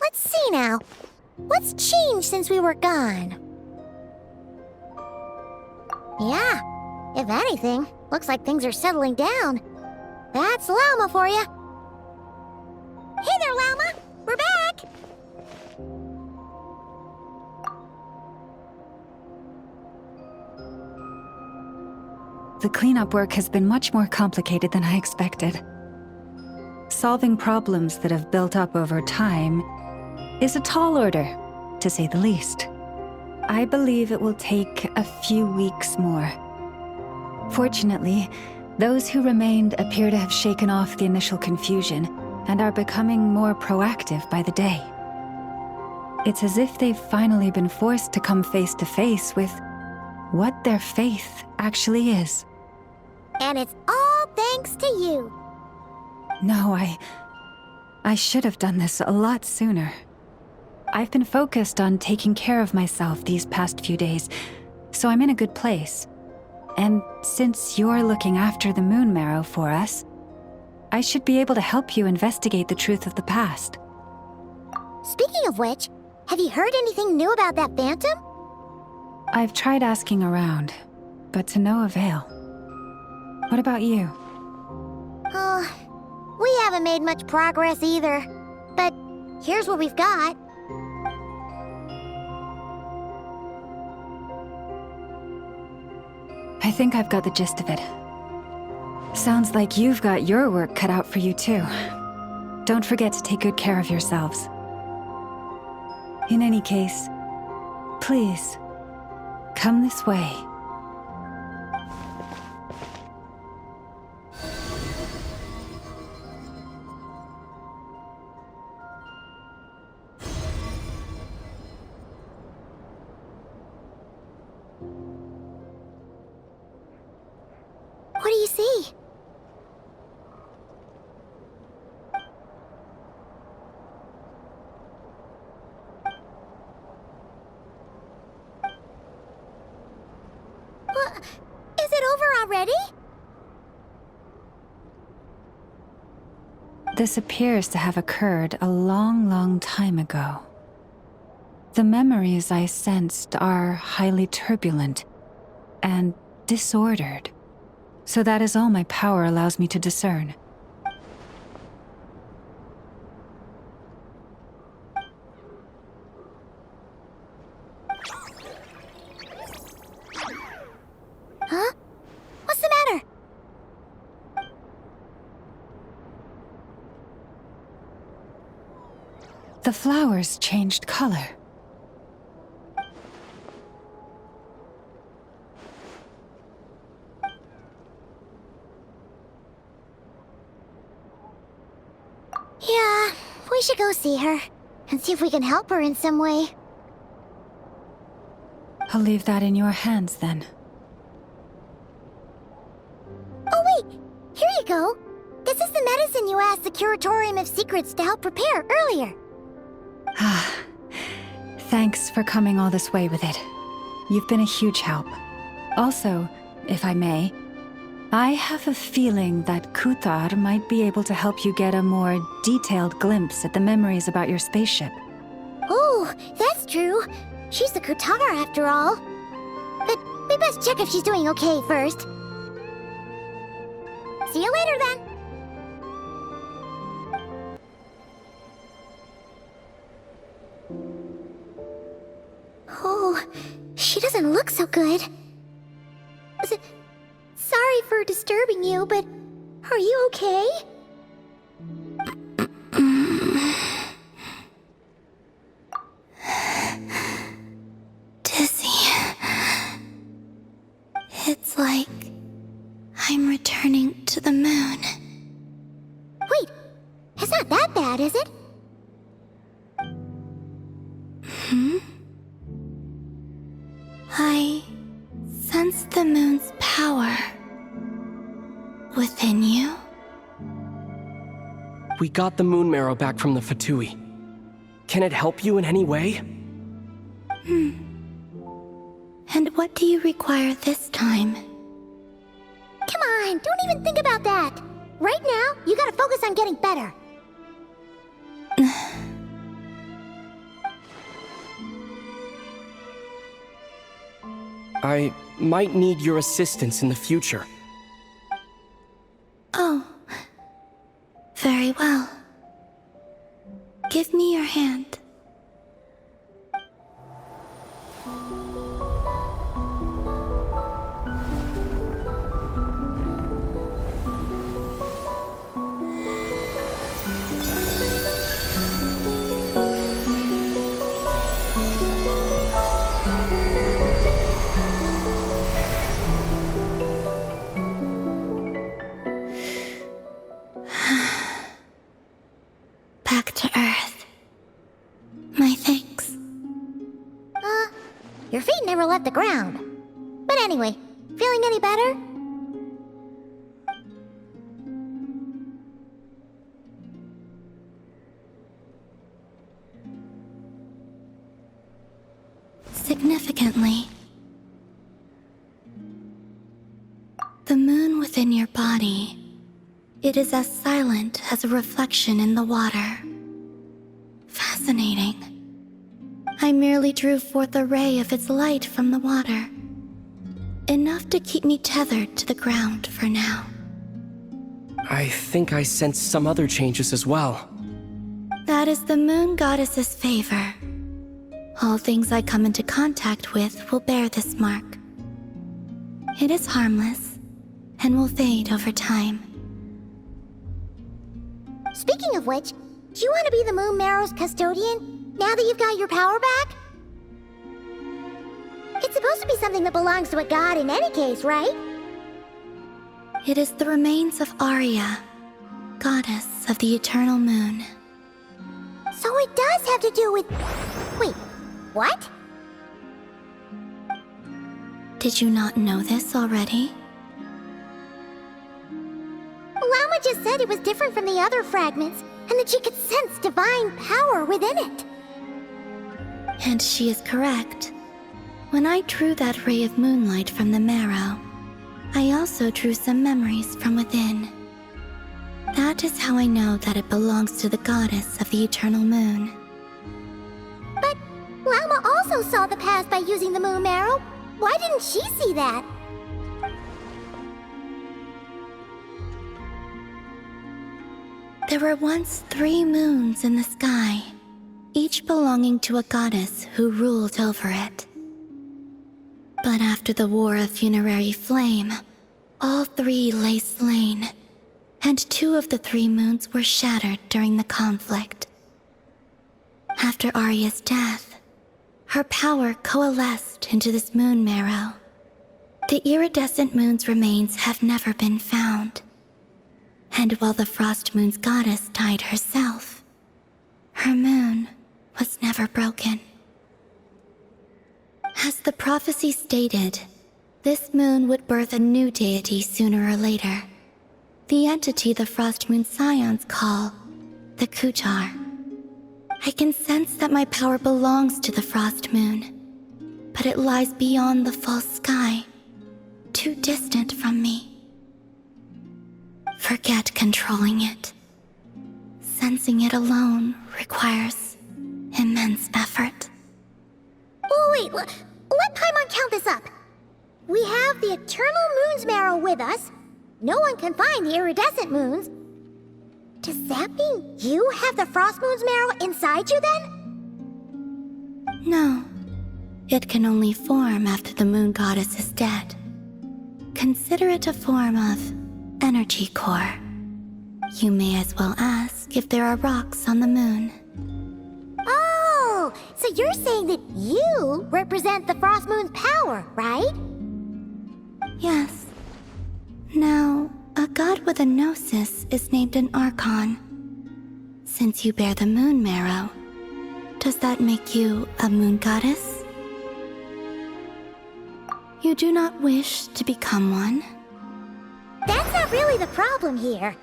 Let's see now. What's changed since we were gone? Yeah, if anything, looks like things are settling down. That's Llama for you. Hey there, Llama! We're back! The cleanup work has been much more complicated than I expected. Solving problems that have built up over time is a tall order, to say the least. I believe it will take a few weeks more. Fortunately, those who remained appear to have shaken off the initial confusion and are becoming more proactive by the day. It's as if they've finally been forced to come face to face with what their faith actually is. And it's all thanks to you. No, I should have done this a lot sooner. I've been focused on taking care of myself these past few days, so I'm in a good place. And since you're looking after the Moon Marrow for us, I should be able to help you investigate the truth of the past. Speaking of which, have you heard anything new about that phantom? I've tried asking around, but to no avail. What about you? We haven't made much progress either. But here's what we've got. I think I've got the gist of it. Sounds like you've got your work cut out for you too. Don't forget to take good care of yourselves. In any case, please, come this way. What do you see? What? Is it over already? This appears to have occurred a long, long time ago. The memories I sensed are highly turbulent and disordered. So that is all my power allows me to discern. Huh? What's the matter? The flowers changed color. Yeah, we should go see her and see if we can help her in some way. I'll leave that in your hands then. Oh wait, here you go. This is the medicine you asked the Curatorium of Secrets to help prepare earlier. Ah, thanks for coming all this way with it. You've been a huge help. Also, if I may, I have a feeling that Kuthar might be able to help you get a more detailed glimpse at the memories about your spaceship. Oh, that's true. She's the Kutar after all. But we best check if she's doing okay first. See you later then. Oh, she doesn't look so good. Sorry for disturbing you, but are you okay? Dizzy. It's like I'm returning to the moon. Wait, it's not that bad, is it? I sense the moon's power within you. We got the Moon Marrow back from the Fatui. Can it help you in any way? And what do you require this time? Come on, don't even think about that. Right now, you gotta focus on getting better. I might need your assistance in the future. Oh. Very well. Give me your hand. Back to Earth. My thanks. Your feet never left the ground. But anyway, feeling any better? Significantly, the moon within your body, it is as silent as a reflection in the water. Fascinating. I merely drew forth a ray of its light from the water. Enough to keep me tethered to the ground for now. I think I sense some other changes as well. That is the moon goddess's favor. All things I come into contact with will bear this mark. It is harmless, and will fade over time. Speaking of which, do you want to be the Moon Marrow's custodian, now that you've got your power back? It's supposed to be something that belongs to a god in any case, right? It is the remains of Arya, goddess of the eternal moon. So it does have to do with... Wait, what? Did you not know this already? Llama just said it was different from the other fragments, and that she could sense divine power within it. And she is correct. When I drew that ray of moonlight from the marrow, I also drew some memories from within. That is how I know that it belongs to the goddess of the eternal moon. But Llama also saw the past by using the Moon Marrow. Why didn't she see that? There were once 3 moons in the sky, each belonging to a goddess who ruled over it. But after the War of Funerary Flame, all 3 lay slain, and 2 of the 3 moons were shattered during the conflict. After Arya's death, her power coalesced into this moon marrow. The iridescent moon's remains have never been found. And while the Frost Moon's goddess died herself, her moon was never broken. As the prophecy stated, this moon would birth a new deity sooner or later. The entity the Frost Moon Scions call the Kujar. I can sense that my power belongs to the Frost Moon, but it lies beyond the false sky, too distant from me. Forget controlling it. Sensing it alone requires immense effort. Oh wait, let Paimon count this up. We have the Eternal Moon's Marrow with us. No one can find the iridescent moons. Does that mean you have the Frost Moon's Marrow inside you then? No. It can only form after the moon goddess is dead. Consider it a form of energy core. You may as well ask if there are rocks on the moon. Oh, so you're saying that you represent the Frost Moon's power, right? Yes. Now, a god with a gnosis is named an Archon. Since you bear the moon marrow, does that make you a moon goddess? You do not wish to become one? That's not really the problem here.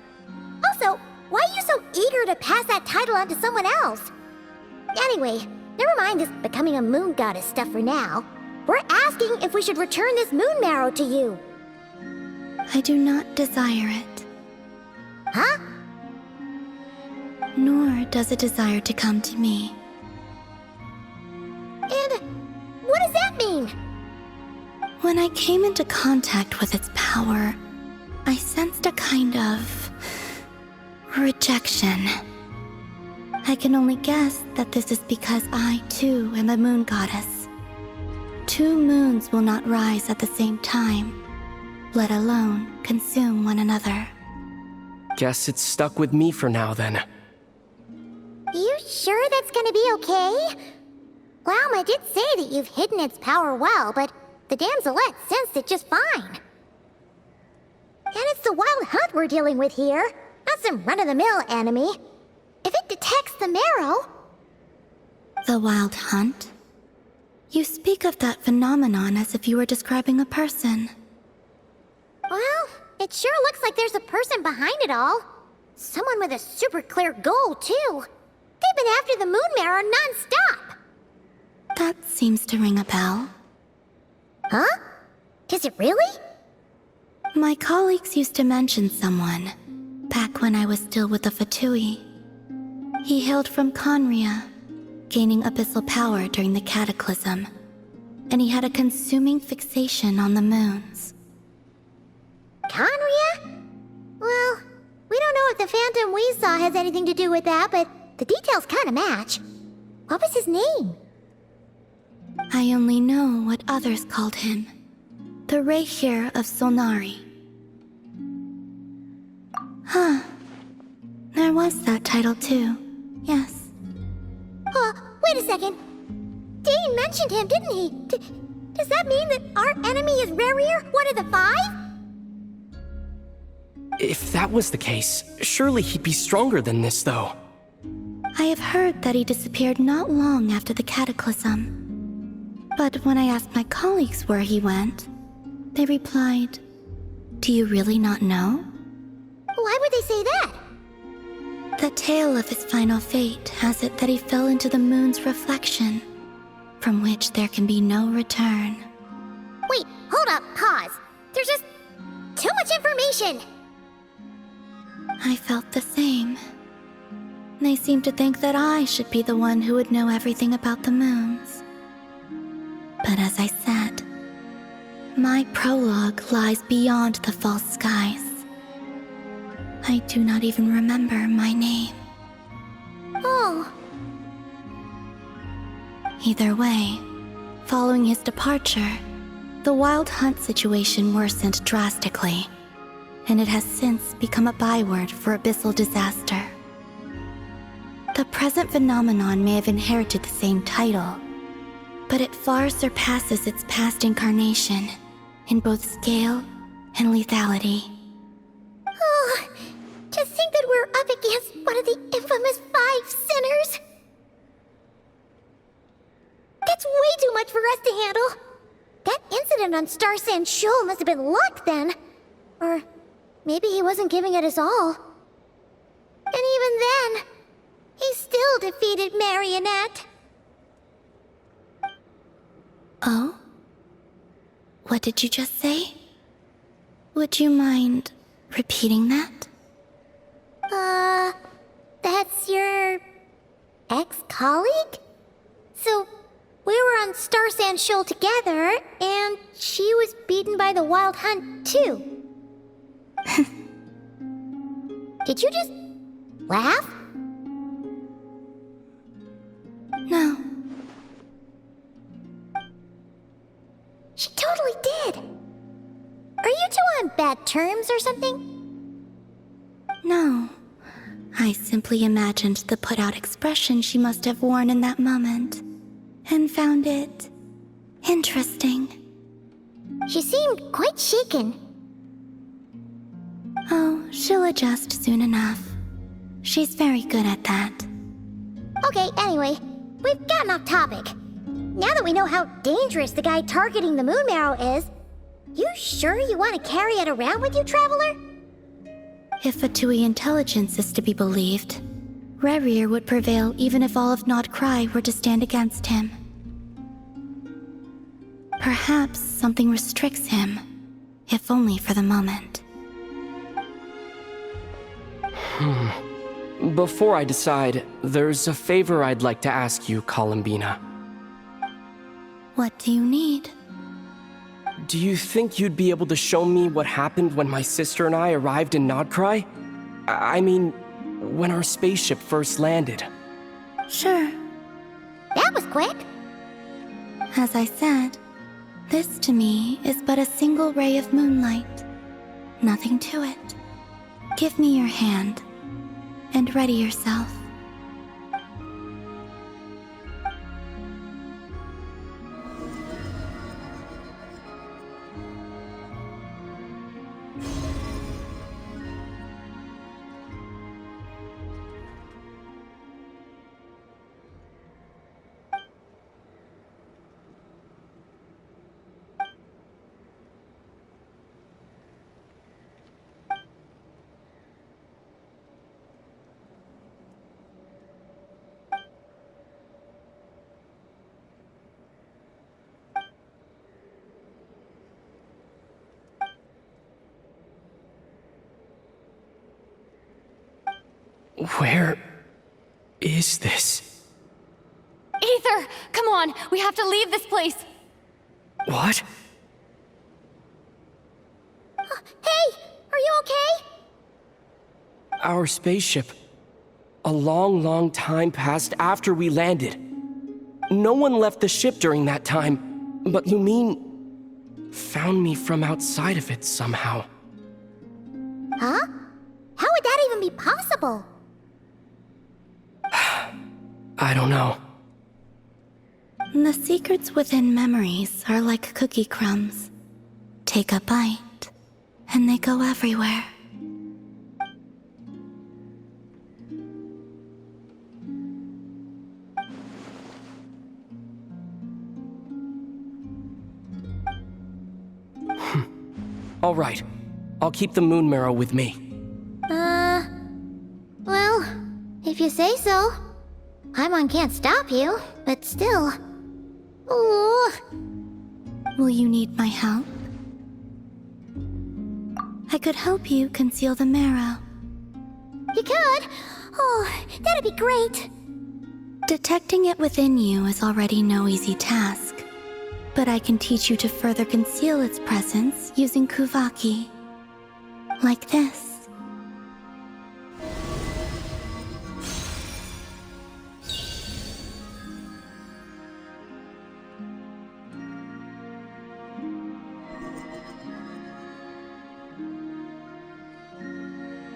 Also, why are you so eager to pass that title on to someone else? Anyway, never mind this becoming a moon goddess stuff for now. We're asking if we should return this moon marrow to you. I do not desire it. Huh? Nor does it desire to come to me. And what does that mean? When I came into contact with its power, I sensed a kind of rejection. I can only guess that this is because I, too, am a moon goddess. 2 moons will not rise at the same time, let alone consume one another. Guess it's stuck with me for now, then. You sure that's gonna be okay? Glauma did say that you've hidden its power well, but the damselette sensed it just fine. And it's the wild hunt we're dealing with here, not some run-of-the-mill enemy. If it detects the marrow... The wild hunt? You speak of that phenomenon as if you were describing a person. Well, it sure looks like there's a person behind it all. Someone with a super clear goal, too. They've been after the moon marrow non-stop. That seems to ring a bell. Huh? Is it really? My colleagues used to mention someone, back when I was still with the Fatui. He hailed from Conria, gaining abyssal power during the Cataclysm, and he had a consuming fixation on the moons. Conria? Well, we don't know if the phantom we saw has anything to do with that, but the details kinda match. What was his name? I only know what others called him. The Reikir of Solnari. Huh. There was that title too. Yes. Wait a second. Dane mentioned him, didn't he? Does that mean that our enemy is Rerir, one of the 5? If that was the case, surely he'd be stronger than this, though. I have heard that he disappeared not long after the Cataclysm. But when I asked my colleagues where he went, they replied, "Do you really not know?" Why would they say that? The tale of his final fate has it that he fell into the moon's reflection, from which there can be no return. Wait, hold up, pause. There's just too much information. I felt the same. They seemed to think that I should be the one who would know everything about the moons. But as I said, my prologue lies beyond the false skies. I do not even remember my name. Oh. Either way, following his departure, the wild hunt situation worsened drastically, and it has since become a byword for abyssal disaster. The present phenomenon may have inherited the same title, but it far surpasses its past incarnation in both scale and lethality. Oh, to think that we're up against one of the infamous 5 sinners. That's way too much for us to handle. That incident on Star Sand Shoal must have been luck then. Or maybe he wasn't giving it his all. And even then, he still defeated Marionette. Oh? What did you just say? Would you mind repeating that? That's your ex-colleague? So, we were on Star Sand Shoal together, and she was beaten by the Wild Hunt too. Did you just laugh? No. She totally did. Are you two on bad terms or something? No. I simply imagined the put-out expression she must have worn in that moment, and found it interesting. She seemed quite shaken. Oh, she'll adjust soon enough. She's very good at that. Okay, anyway, we've gotten off topic. Now that we know how dangerous the guy targeting the moon marrow is, you sure you want to carry it around with you, Traveler? If Fatui intelligence is to be believed, Rerir would prevail even if all of Nod Cry were to stand against him. Perhaps something restricts him, if only for the moment. Before I decide, there's a favor I'd like to ask you, Columbina. What do you need? Do you think you'd be able to show me what happened when my sister and I arrived in Nodcry? I mean, when our spaceship first landed. Sure. That was quick. As I said, this to me is but a single ray of moonlight. Nothing to it. Give me your hand, and ready yourself. Where is this? Aether! Come on! We have to leave this place! What? Hey, are you okay? Our spaceship. A long time passed after we landed. No one left the ship during that time, but Lumine found me from outside of it somehow. Huh? How would that even be possible? I don't know. The secrets within memories are like cookie crumbs. Take a bite, and they go everywhere. All right. I'll keep the moon marrow with me. Well, if you say so. Paimon can't stop you, but still. Ooh. Will you need my help? I could help you conceal the marrow. You could? Oh, that'd be great. Detecting it within you is already no easy task, but I can teach you to further conceal its presence using Kuvaki. Like this.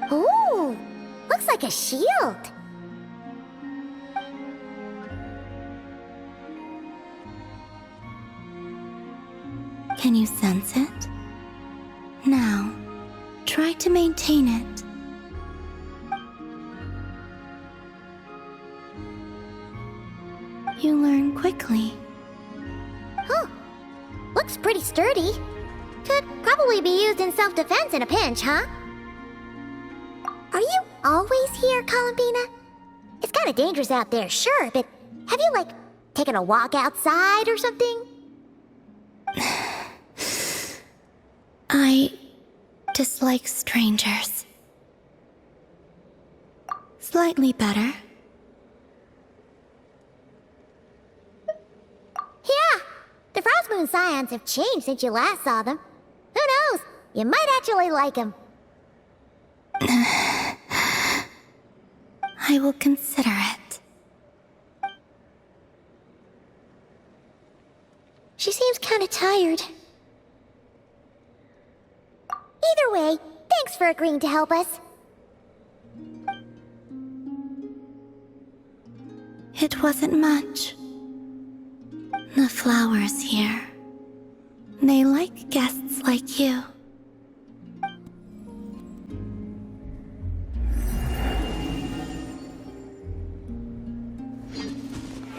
Ooh, looks like a shield. Can you sense it? Now, try to maintain it. You learn quickly. Huh. Looks pretty sturdy. Could probably be used in self-defense in a pinch, huh? Are you always here, Columbina? It's kinda dangerous out there, sure, but have you, like, taken a walk outside or something? I dislike strangers. Slightly better. Yeah, the Frost Moon Scions have changed since you last saw them. Who knows? You might actually like them. I will consider it. She seems kinda tired. Either way, thanks for agreeing to help us. It wasn't much. The flowers here. They like guests like you.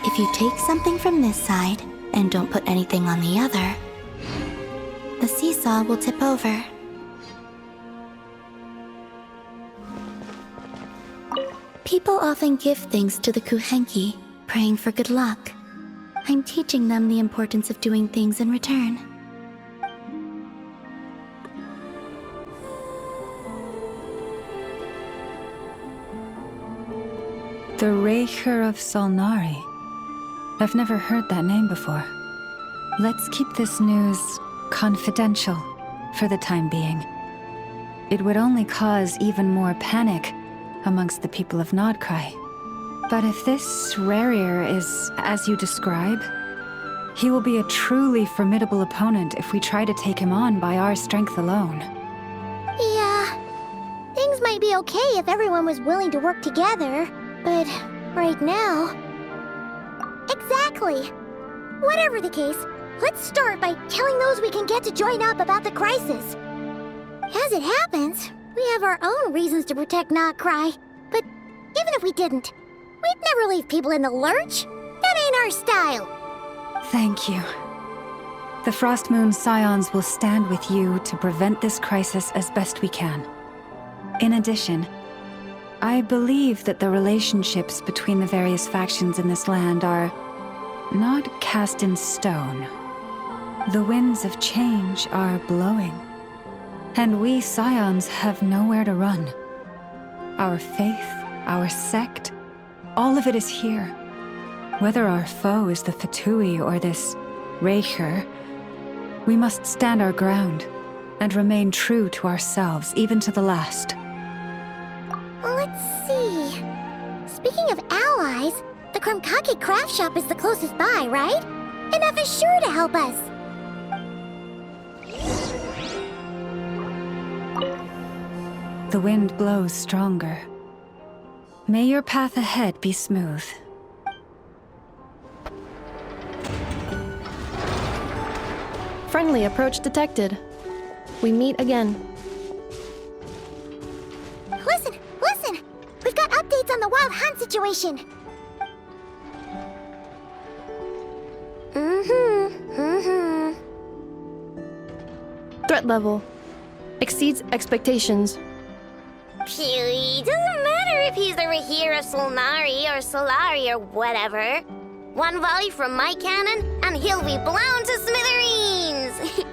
If you take something from this side and don't put anything on the other, the seesaw will tip over. People often give things to the Kuhenki, praying for good luck. I'm teaching them the importance of doing things in return. The Reicher of Solnari. I've never heard that name before. Let's keep this news confidential for the time being. It would only cause even more panic amongst the people of Nodcry. But if this Rarier is as you describe, he will be a truly formidable opponent if we try to take him on by our strength alone. Yeah, things might be okay if everyone was willing to work together, but right now... Exactly! Whatever the case, let's start by telling those we can get to join up about the crisis. As it happens, we have our own reasons to protect Nodcry, but even if we didn't, we'd never leave people in the lurch. That ain't our style. Thank you. The Frost Moon Scions will stand with you to prevent this crisis as best we can. In addition, I believe that the relationships between the various factions in this land are not cast in stone. The winds of change are blowing, and we Scions have nowhere to run. Our faith, our sect, all of it is here. Whether our foe is the Fatui or this Raker, we must stand our ground and remain true to ourselves, even to the last. Let's see... Speaking of allies, the Krumkake craft shop is the closest by, right? Enough is sure to help us. The wind blows stronger. May your path ahead be smooth. Friendly approach detected. We meet again. Listen! We've got updates on the wild hunt situation. Threat level exceeds expectations. Phew, doesn't matter if he's the Rahira Solnari or Solari or whatever. One volley from my cannon, and he'll be blown to smithereens!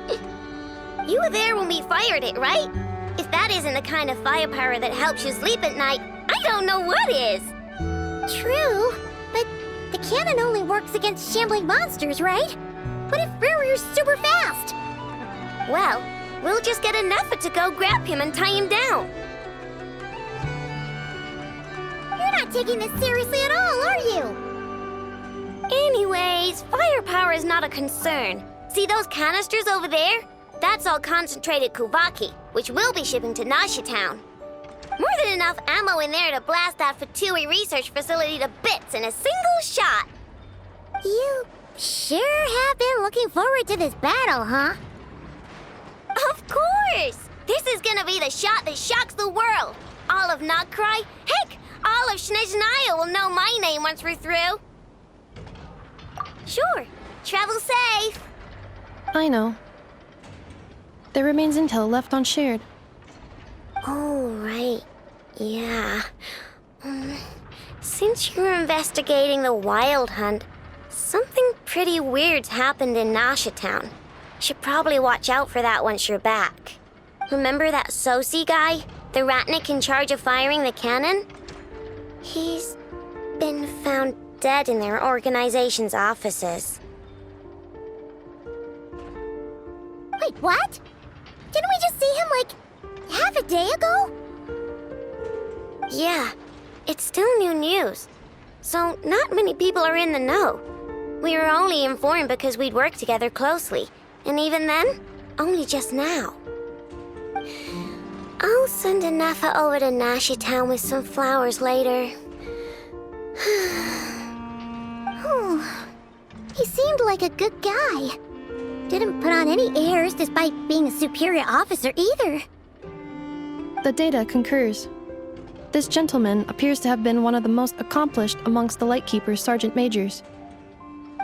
You were there when we fired it, right? If that isn't the kind of firepower that helps you sleep at night, I don't know what is! True, but the cannon only works against shambling monsters, right? What if Rarier's super fast? Well, we'll just get enough to go grab him and tie him down. You're not taking this seriously at all, are you? Anyways, firepower is not a concern. See those canisters over there? That's all concentrated Kuvaki, which we'll be shipping to Nasha Town. More than enough ammo in there to blast that Fatui research facility to bits in a single shot. You sure have been looking forward to this battle, huh? Of course! This is gonna be the shot that shocks the world. All of Nodcry, heck, all of Snezhnaya will know my name once we're through. Sure, travel safe. I know. There remains intel left unshared. Oh, right. Yeah. Since you're investigating the wild hunt, something pretty weird's happened in Nasha Town. Should probably watch out for that once you're back. Remember that Sosi guy? The Ratnik in charge of firing the cannon? He's been found dead in their organization's offices. Wait, what? Didn't we just see him, like, half a day ago? Yeah, it's still new news. So not many people are in the know. We were only informed because we'd worked together closely. And even then, only just now. I'll send Anafa over to Nasha Town with some flowers later. He seemed like a good guy. Didn't put on any airs despite being a superior officer either. The data concurs. This gentleman appears to have been one of the most accomplished amongst the Lightkeeper's Sergeant Majors.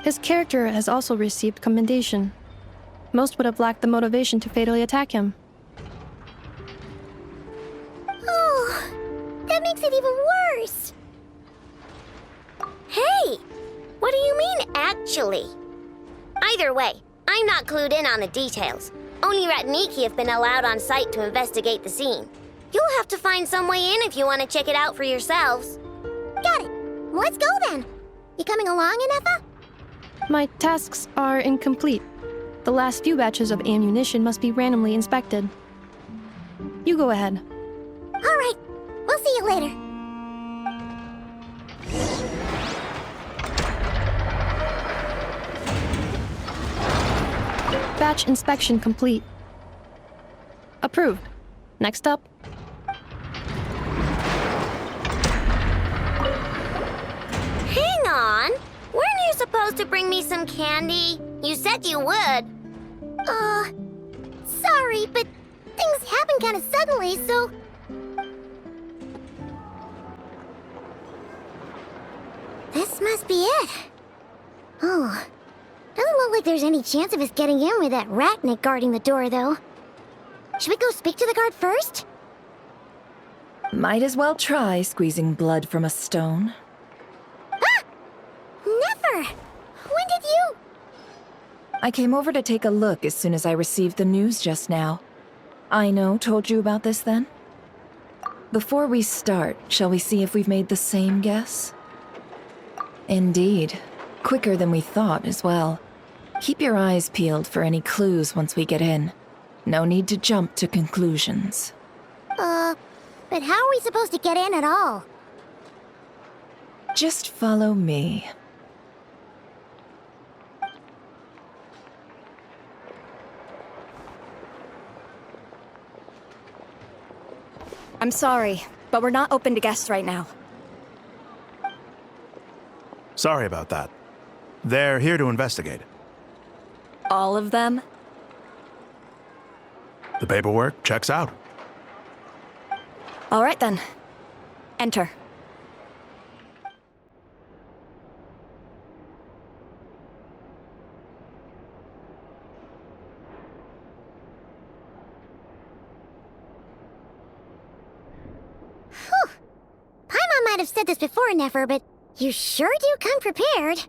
His character has also received commendation. Most would have lacked the motivation to fatally attack him. Oh, that makes it even worse. Hey! What do you mean, actually? Either way, I'm not clued in on the details. Only Ratniki have been allowed on site to investigate the scene. You'll have to find some way in if you want to check it out for yourselves. Got it. Let's go then. You coming along, Anafa? My tasks are incomplete. The last few batches of ammunition must be randomly inspected. You go ahead. All right, we'll see you later. Batch inspection complete. Approved. Next up. Hang on. Weren't you supposed to bring me some candy? You said you would. Sorry, but things happened kind of suddenly, so... This must be it. Oh, doesn't look like there's any chance of us getting in with that ratnik guarding the door, though. Should we go speak to the guard first? Might as well try squeezing blood from a stone. Ah! Never! When did you... I came over to take a look as soon as I received the news just now. Aino told you about this then? Before we start, shall we see if we've made the same guess? Indeed. Quicker than we thought as well. Keep your eyes peeled for any clues once we get in. No need to jump to conclusions. But how are we supposed to get in at all? Just follow me. I'm sorry, but we're not open to guests right now. Sorry about that. They're here to investigate. All of them? The paperwork checks out. All right then. Enter. Paimon might have said this before, Nefer, but you sure do come prepared.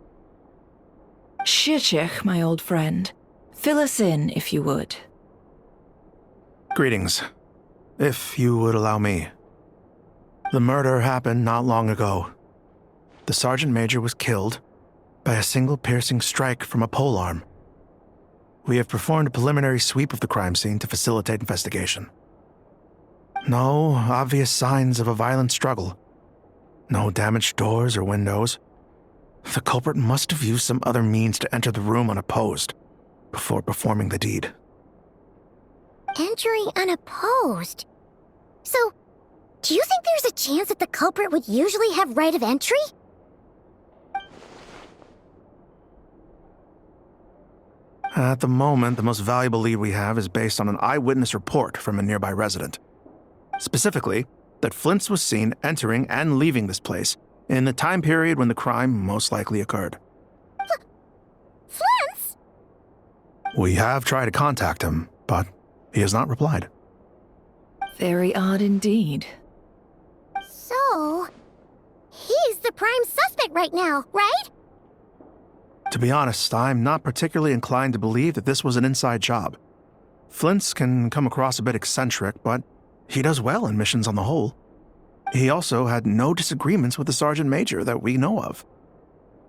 Shishich, my old friend. Fill us in, if you would. Greetings. If you would allow me. The murder happened not long ago. The Sergeant Major was killed by a single piercing strike from a polearm. We have performed a preliminary sweep of the crime scene to facilitate investigation. No obvious signs of a violent struggle. No damaged doors or windows. The culprit must have used some other means to enter the room unopposed before performing the deed. Entering unopposed. So, do you think there's a chance that the culprit would usually have right of entry? At the moment, the most valuable lead we have is based on an eyewitness report from a nearby resident. Specifically, that Flint's was seen entering and leaving this place in the time period when the crime most likely occurred. Flint's? We have tried to contact him, but he has not replied. Very odd indeed. So, he's the prime suspect right now, right? To be honest, I'm not particularly inclined to believe that this was an inside job. Flint's can come across a bit eccentric, but he does well in missions on the whole. He also had no disagreements with the Sergeant Major that we know of.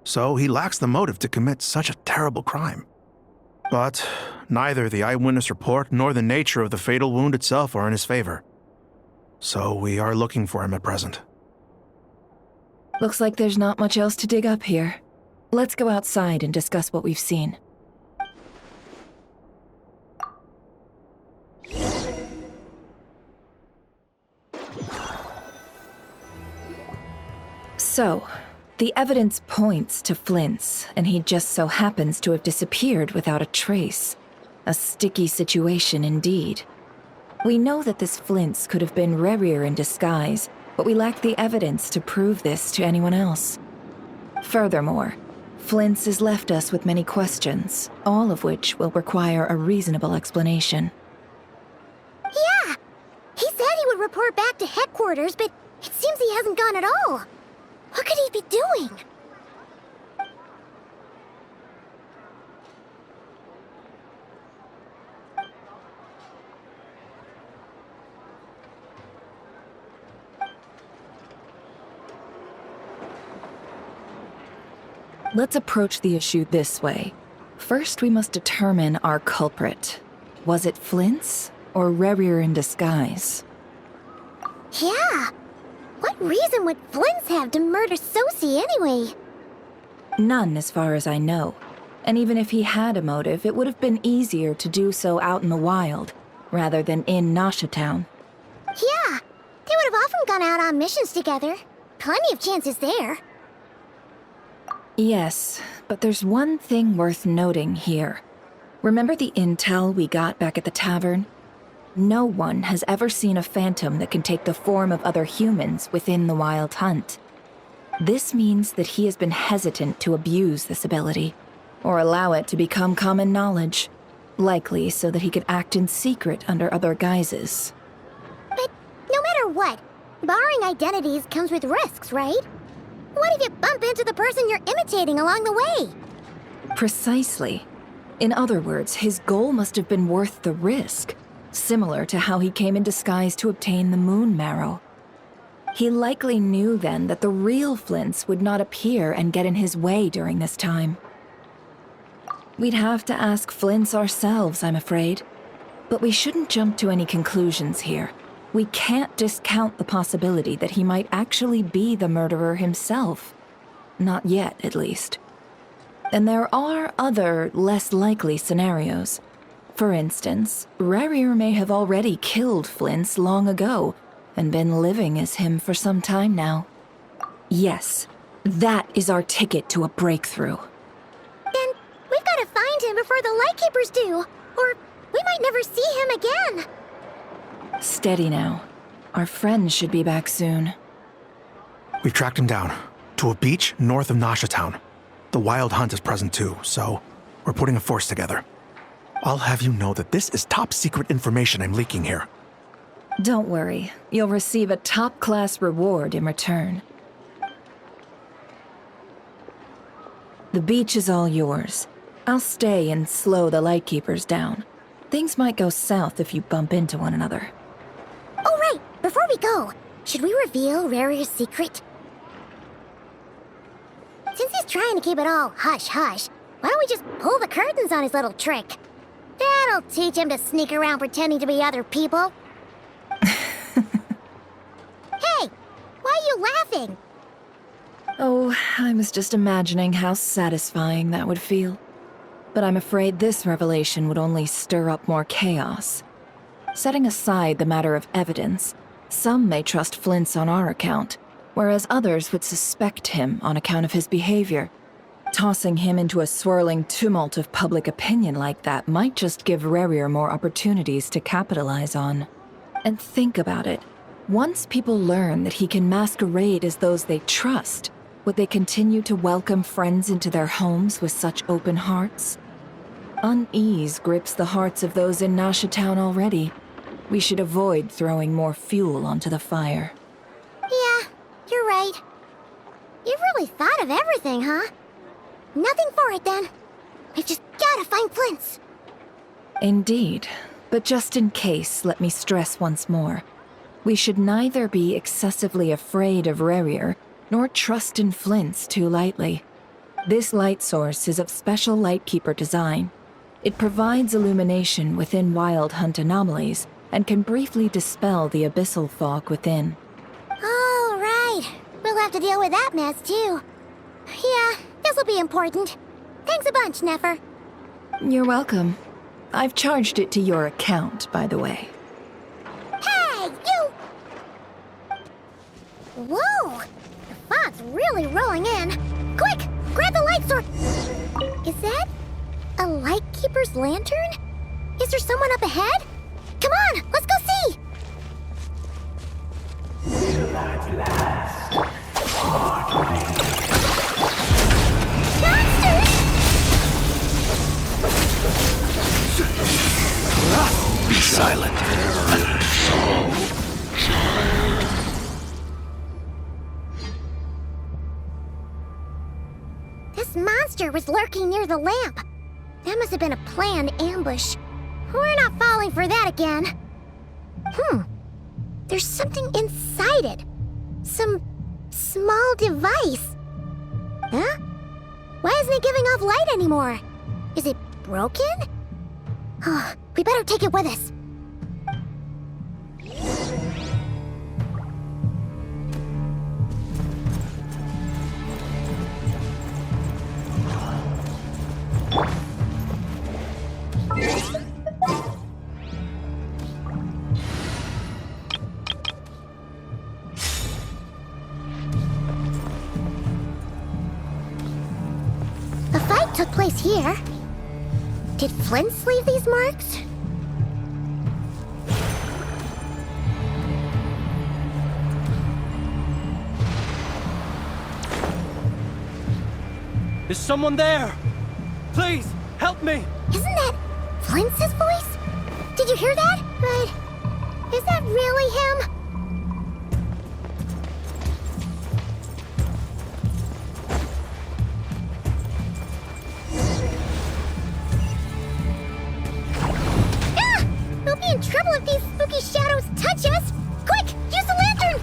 So he lacks the motive to commit such a terrible crime. But neither the eyewitness report nor the nature of the fatal wound itself are in his favor. So we are looking for him at present. Looks like there's not much else to dig up here. Let's go outside and discuss what we've seen. So, the evidence points to Flint's, and he just so happens to have disappeared without a trace. A sticky situation indeed. We know that this Flint's could have been Rerir in disguise, but we lack the evidence to prove this to anyone else. Furthermore, Flint's has left us with many questions, all of which will require a reasonable explanation. Yeah! He said he would report back to headquarters, but it seems he hasn't gone at all. What could he be doing? Let's approach the issue this way. First, we must determine our culprit. Was it Flint's or Rerir in disguise? Yeah. What reason would Flint's have to murder Sosie anyway? None, as far as I know. And even if he had a motive, it would have been easier to do so out in the wild, rather than in Nasha Town. Yeah. They would have often gone out on missions together. Plenty of chances there. Yes, but there's one thing worth noting here. Remember the intel we got back at the tavern? No one has ever seen a phantom that can take the form of other humans within the Wild Hunt. This means that he has been hesitant to abuse this ability, or allow it to become common knowledge, likely so that he could act in secret under other guises. But no matter what, borrowing identities comes with risks, right? What if you bump into the person you're imitating along the way? Precisely. In other words, his goal must have been worth the risk, similar to how he came in disguise to obtain the moon marrow. He likely knew then that the real Flints would not appear and get in his way during this time. We'd have to ask Flints ourselves, I'm afraid. But we shouldn't jump to any conclusions here. We can't discount the possibility that he might actually be the murderer himself. Not yet, at least. And there are other, less likely scenarios. For instance, Rerir may have already killed Flints long ago, and been living as him for some time now. Yes, that is our ticket to a breakthrough. Then we've got to find him before the Lightkeepers do, or we might never see him again. Steady now. Our friends should be back soon. We've tracked him down to a beach north of Nasha Town. The Wild Hunt is present too, so we're putting a force together. I'll have you know that this is top secret information I'm leaking here. Don't worry. You'll receive a top-class reward in return. The beach is all yours. I'll stay and slow the Lightkeepers down. Things might go south if you bump into one another. Oh, right. Before we go, should we reveal Rerir's secret? Since he's trying to keep it all hush-hush, why don't we just pull the curtains on his little trick? That'll teach him to sneak around pretending to be other people. Hey, why are you laughing? Oh, I was just imagining how satisfying that would feel. But I'm afraid this revelation would only stir up more chaos. Setting aside the matter of evidence, some may trust Flint's on our account, whereas others would suspect him on account of his behavior. Tossing him into a swirling tumult of public opinion like that might just give Rerir more opportunities to capitalize on. And think about it. Once people learn that he can masquerade as those they trust, would they continue to welcome friends into their homes with such open hearts? Unease grips the hearts of those in Nasha Town already. We should avoid throwing more fuel onto the fire. Yeah, you're right. You've really thought of everything, huh? Nothing for it, then. We've just gotta find Flint's. Indeed. But just in case, let me stress once more. We should neither be excessively afraid of Rerir, nor trust in Flint's too lightly. This light source is of special Lightkeeper design. It provides illumination within Wild Hunt anomalies, and can briefly dispel the abyssal fog within. Oh, right. We'll have to deal with that mess, too. Yeah, this'll be important. Thanks a bunch, Nefer. You're welcome. I've charged it to your account, by the way. Hey, you! Whoa! The fog's really rolling in. Quick, grab the light source. Is that a Lightkeeper's lantern? Is there someone up ahead? Come on, let's go see! Monsters! Be silent. This monster was lurking near the lamp. That must have been a planned ambush. We're not falling for that again. There's something inside it. Some small device. Huh? Why isn't it giving off light anymore? Is it broken? We better take it with us. A fight took place here. Did Flint leave these marks? Is someone there? Please, help me! Isn't that Flint's voice? Did you hear that? But is that really him? Ah! We'll be in trouble if these spooky shadows touch us! Quick, use the lantern!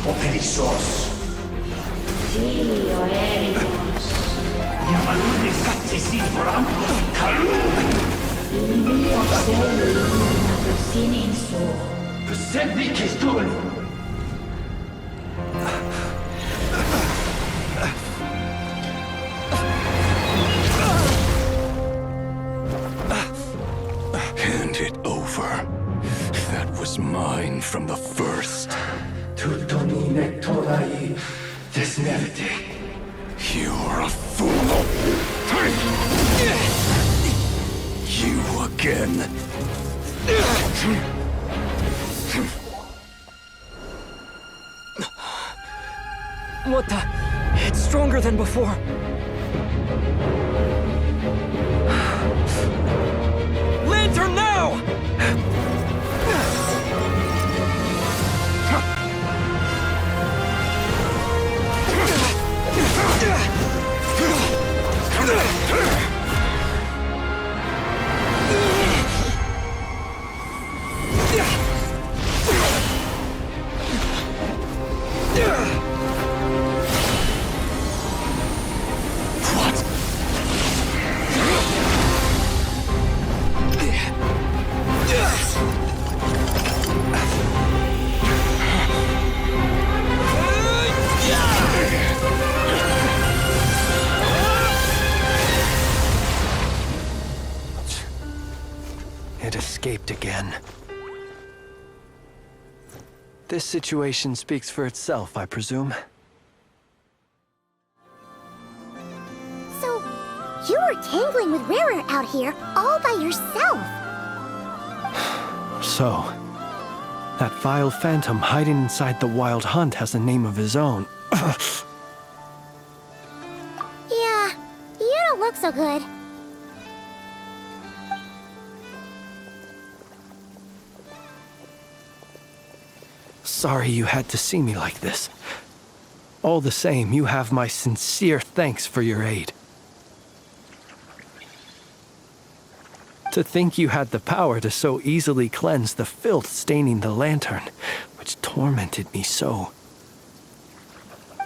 Operissos. Yamaluni katsisi voram kalun. Persevi kestun. Hand it over. That was mine from the first. You're a fool. You again. What the? It's stronger than before. Lantern now! It escaped again. This situation speaks for itself, I presume. So, you were tangling with Rara out here all by yourself. So, That vile phantom hiding inside the Wild Hunt has a name of his own. Yeah, you don't look so good. Sorry you had to see me like this. All the same, you have my sincere thanks for your aid. To think you had the power to so easily cleanse the filth staining the lantern, which tormented me so.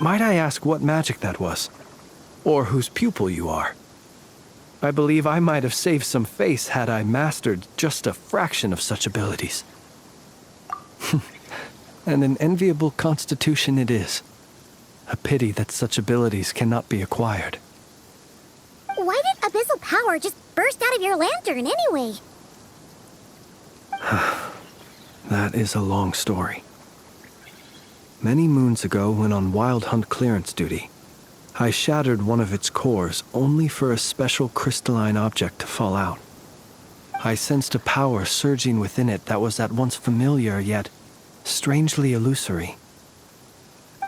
Might I ask what magic that was? Or whose pupil you are? I believe I might have saved some face had I mastered just a fraction of such abilities. And an enviable constitution it is. A pity that such abilities cannot be acquired. Why did abyssal power just burst out of your lantern anyway? That is a long story. Many moons ago, when on Wild Hunt clearance duty, I shattered one of its cores only for a special crystalline object to fall out. I sensed a power surging within it that was at once familiar yet strangely illusory.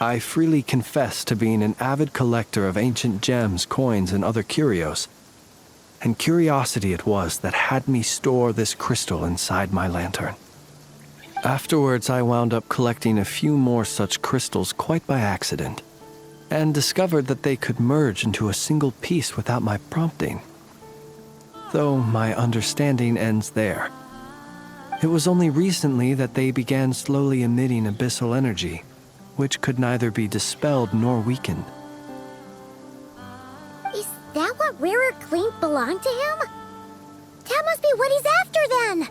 I freely confess to being an avid collector of ancient gems, coins, and other curios, and curiosity it was that had me store this crystal inside my lantern. Afterwards, I wound up collecting a few more such crystals quite by accident, and discovered that they could merge into a single piece without my prompting. Though my understanding ends there. It was only recently that they began slowly emitting abyssal energy, which could neither be dispelled nor weakened. Is that what Rarer claimed belonged to him? That must be what he's after then!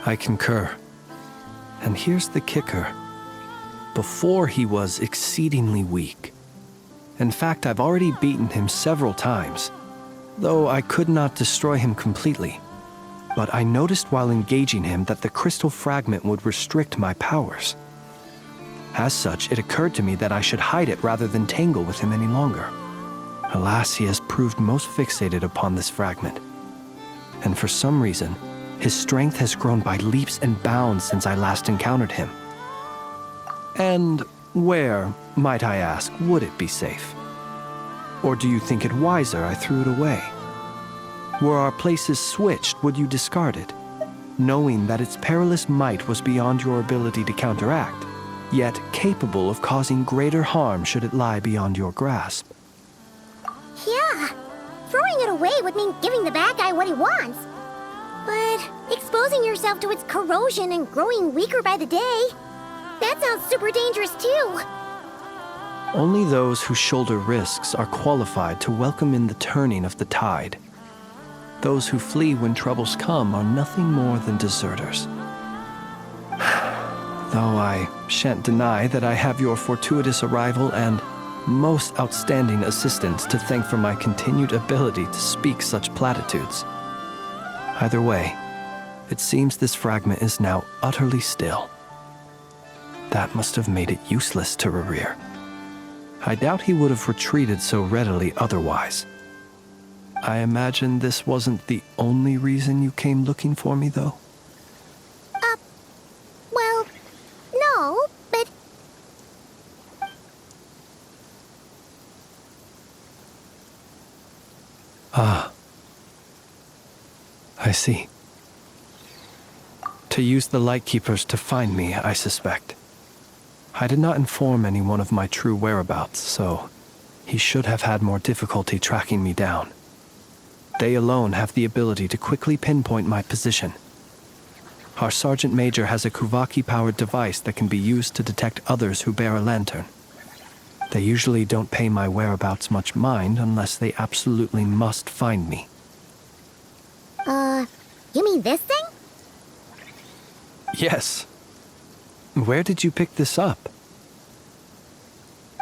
I concur. And here's the kicker. Before he was exceedingly weak. In fact, I've already beaten him several times, though I could not destroy him completely. But I noticed while engaging him that the crystal fragment would restrict my powers. As such, it occurred to me that I should hide it rather than tangle with him any longer. Alas, he has proved most fixated upon this fragment. And for some reason, his strength has grown by leaps and bounds since I last encountered him. And where, might I ask, would it be safe? Or do you think it wiser I threw it away? Were our places switched, would you discard it, knowing that its perilous might was beyond your ability to counteract, yet capable of causing greater harm should it lie beyond your grasp? Yeah, throwing it away would mean giving the bad guy what he wants. But exposing yourself to its corrosion and growing weaker by the day, that sounds super dangerous too. Only those who shoulder risks are qualified to welcome in the turning of the tide. Those who flee when troubles come are nothing more than deserters. Though I shan't deny that I have your fortuitous arrival and most outstanding assistance to thank for my continued ability to speak such platitudes. Either way, it seems this fragment is now utterly still. That must have made it useless to Rarir. I doubt he would have retreated so readily otherwise. I imagine this wasn't the only reason you came looking for me, though? Well, no, but... Ah. I see. To use the Lightkeepers to find me, I suspect. I did not inform anyone of my true whereabouts, so he should have had more difficulty tracking me down. They alone have the ability to quickly pinpoint my position. Our Sergeant Major has a Kuvaki-powered device that can be used to detect others who bear a lantern. They usually don't pay my whereabouts much mind unless they absolutely must find me. You mean this thing? Yes. Where did you pick this up?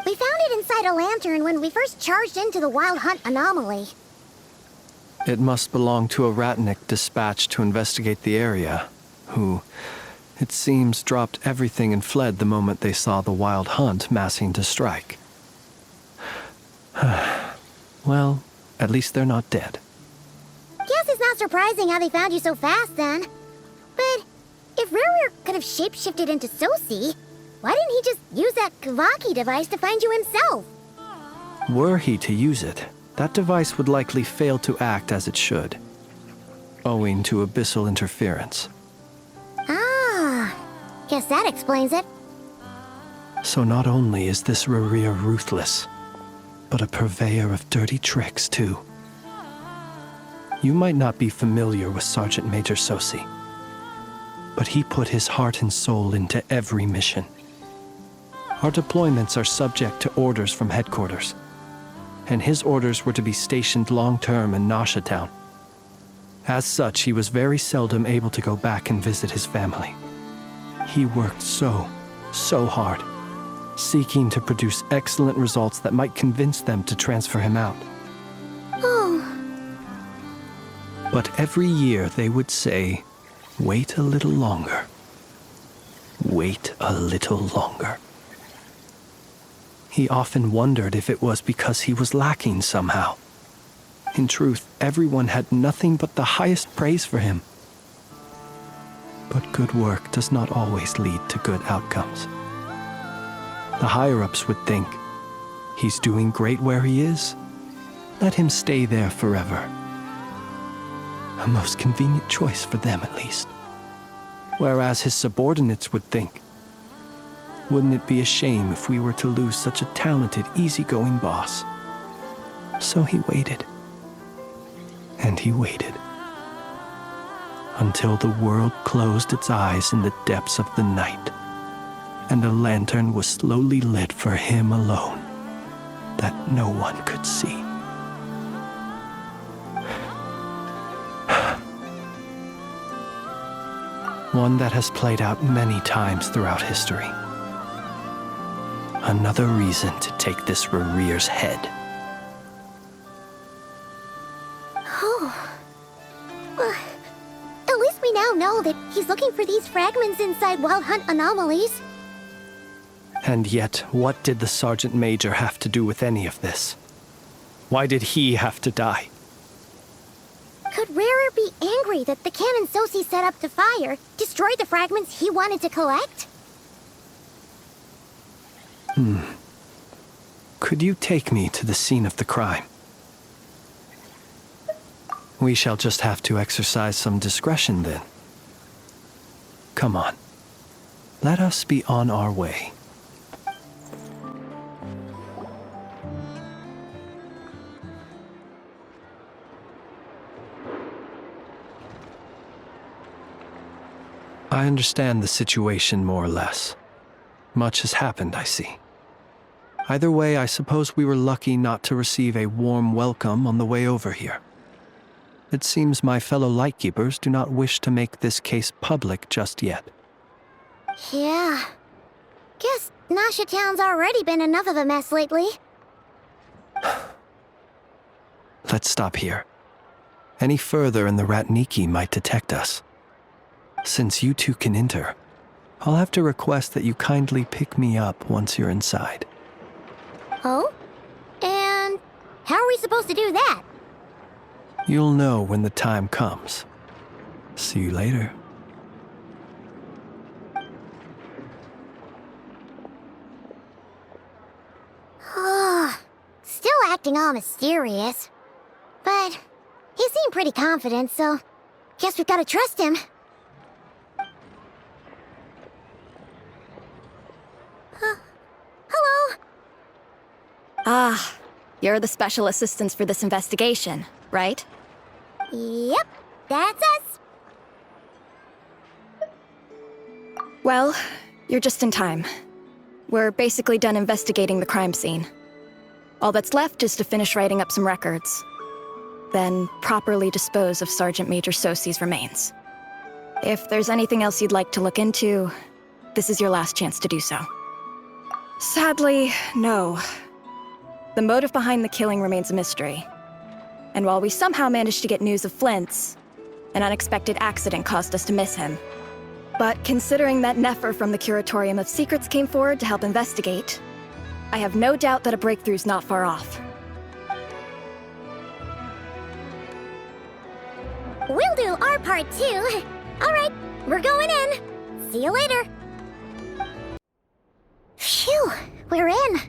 We found it inside a lantern when we first charged into the Wild Hunt anomaly. It must belong to a Ratnik dispatched to investigate the area, who, it seems, dropped everything and fled the moment they saw the Wild Hunt massing to strike. Well, at least they're not dead. Guess it's not surprising how they found you so fast then. But If Ruru could have shapeshifted into Sosi, why didn't he just use that Kavaki device to find you himself? Were he to use it, that device would likely fail to act as it should, owing to abyssal interference. Ah, guess that explains it. So not only is this Rurir ruthless, but a purveyor of dirty tricks, too. You might not be familiar with Sergeant Major Sosi, but he put his heart and soul into every mission. Our deployments are subject to orders from headquarters, and his orders were to be stationed long-term in Nasha Town. As such, he was very seldom able to go back and visit his family. He worked so hard, seeking to produce excellent results that might convince them to transfer him out. Oh. But every year they would say, "Wait a little longer. Wait a little longer." He often wondered if it was because he was lacking somehow. In truth, everyone had nothing but the highest praise for him. But good work does not always lead to good outcomes. The higher-ups would think, he's doing great where he is. Let him stay there forever. A most convenient choice for them, at least. Whereas his subordinates would think, wouldn't it be a shame if we were to lose such a talented, easygoing boss? So he waited. And he waited. Until the world closed its eyes in the depths of the night, and a lantern was slowly lit for him alone, that no one could see. One that has played out many times throughout history. Another reason to take this Rurir's head. Oh. Well, at least we now know that he's looking for these fragments inside Wild Hunt anomalies. And yet, what did the Sergeant Major have to do with any of this? Why did he have to die? Could Rarer be angry that the cannon Sosi set up to fire destroyed the fragments he wanted to collect? Could you take me to the scene of the crime? We shall just have to exercise some discretion then. Come on. Let us be on our way. I understand the situation more or less. Much has happened, I see. Either way, I suppose we were lucky not to receive a warm welcome on the way over here. It seems my fellow Lightkeepers do not wish to make this case public just yet. Yeah. Guess Nasha Town's already been enough of a mess lately. Let's stop here. Any further and the Ratniki might detect us. Since you two can enter, I'll have to request that you kindly pick me up once you're inside. Oh? And how are we supposed to do that? You'll know when the time comes. See you later. Still acting all mysterious. But he seemed pretty confident, so guess we've gotta trust him. Hello? Ah, you're the special assistants for this investigation, right? Yep, that's us. Well, you're just in time. We're basically done investigating the crime scene. All that's left is to finish writing up some records. Then properly dispose of Sergeant Major Sosi's remains. If there's anything else you'd like to look into, this is your last chance to do so. Sadly, no. The motive behind the killing remains a mystery. And while we somehow managed to get news of Flint's, an unexpected accident caused us to miss him. But considering that Nefer from the Curatorium of Secrets came forward to help investigate, I have no doubt that a breakthrough's not far off. We'll do our part too. All right, we're going in. See you later. Phew, we're in.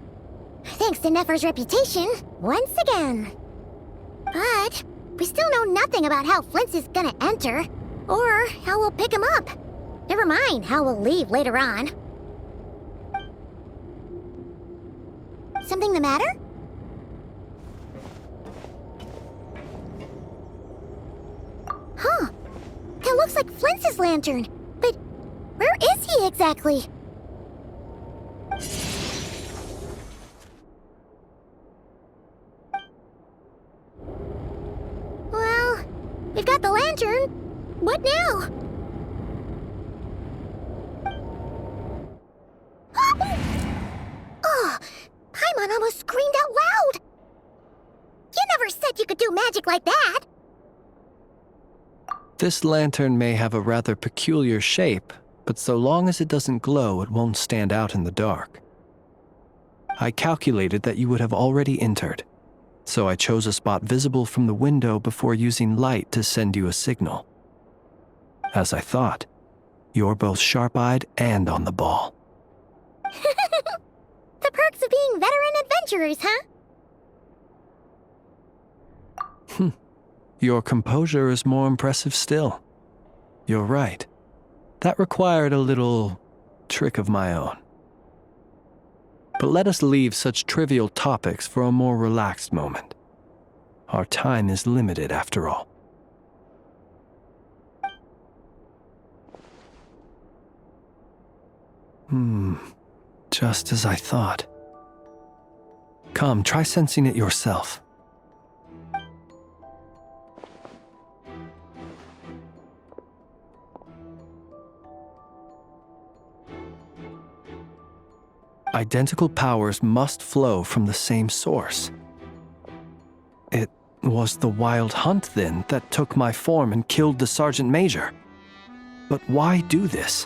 Thanks to Nefer's reputation, once again. But we still know nothing about how Flint's is gonna enter, or how we'll pick him up. Never mind how we'll leave later on. Something the matter? Huh. That looks like Flint's lantern. But where is he exactly? Well, we've got the lantern. What now? Oh, Paimon almost screamed out loud. You never said you could do magic like that. This lantern may have a rather peculiar shape, but so long as it doesn't glow, it won't stand out in the dark. I calculated that you would have already entered, so I chose a spot visible from the window before using light to send you a signal. As I thought, you're both sharp-eyed and on the ball. The perks of being veteran adventurers, huh? Your composure is more impressive still. You're right. That required a little trick of my own. But let us leave such trivial topics for a more relaxed moment. Our time is limited after all. Just as I thought. Come, try sensing it yourself. Identical powers must flow from the same source. It was the Wild Hunt, then, that took my form and killed the Sergeant Major. But why do this?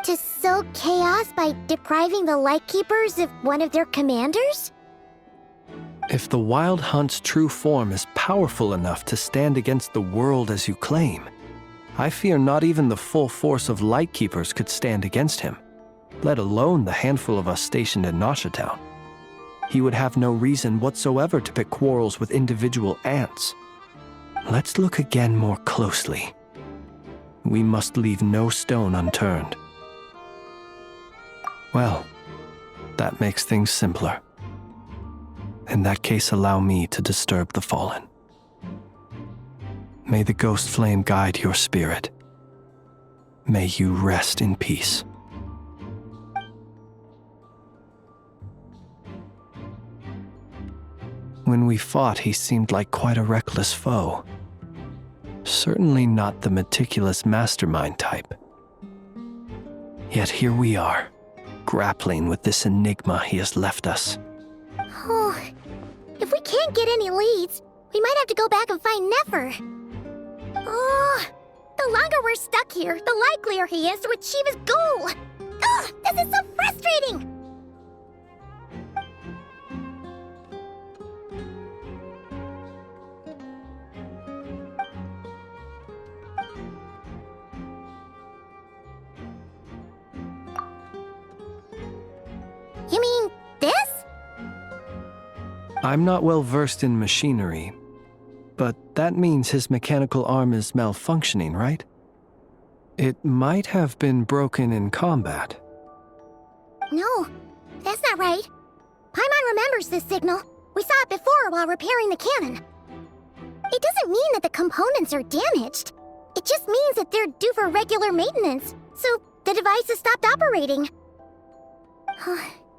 To sow chaos by depriving the Lightkeepers of one of their commanders? If the Wild Hunt's true form is powerful enough to stand against the world as you claim, I fear not even the full force of Lightkeepers could stand against him, let alone the handful of us stationed in Nashatown. He would have no reason whatsoever to pick quarrels with individual ants. Let's look again more closely. We must leave no stone unturned. Well, that makes things simpler. In that case, allow me to disturb the fallen. May the ghost flame guide your spirit. May you rest in peace. When we fought, he seemed like quite a reckless foe. Certainly not the meticulous mastermind type. Yet here we are, grappling with this enigma he has left us. Oh, if we can't get any leads, we might have to go back and find Nefer. Oh, the longer we're stuck here, the likelier he is to achieve his goal. Ugh, this is so frustrating! You mean this? I'm not well versed in machinery, but that means his mechanical arm is malfunctioning, right? It might have been broken in combat. No, that's not right. Paimon remembers this signal. We saw it before while repairing the cannon. It doesn't mean that the components are damaged. It just means that they're due for regular maintenance, so the device has stopped operating.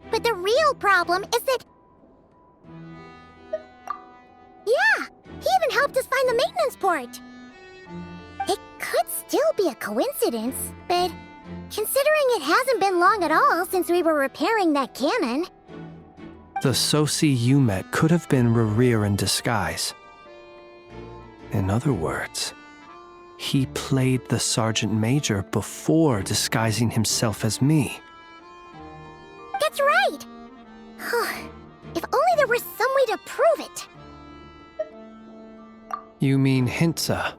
But the real problem is that... Yeah, he even helped us find the maintenance port. It could still be a coincidence, but considering it hasn't been long at all since we were repairing that cannon... The Sosi you met could have been Rerir in disguise. In other words, he played the Sergeant Major before disguising himself as me. That's right! If only there were some way to prove it. You mean Hintsa?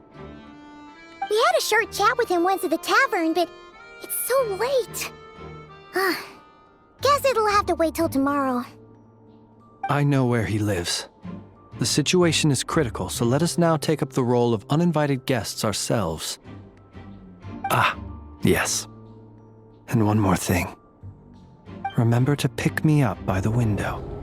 We had a short chat with him once at the tavern, but It's so late. Guess it'll have to wait till tomorrow. I know where he lives. The situation is critical, so let us now take up the role of uninvited guests ourselves. Ah, yes. And one more thing. Remember to pick me up by the window.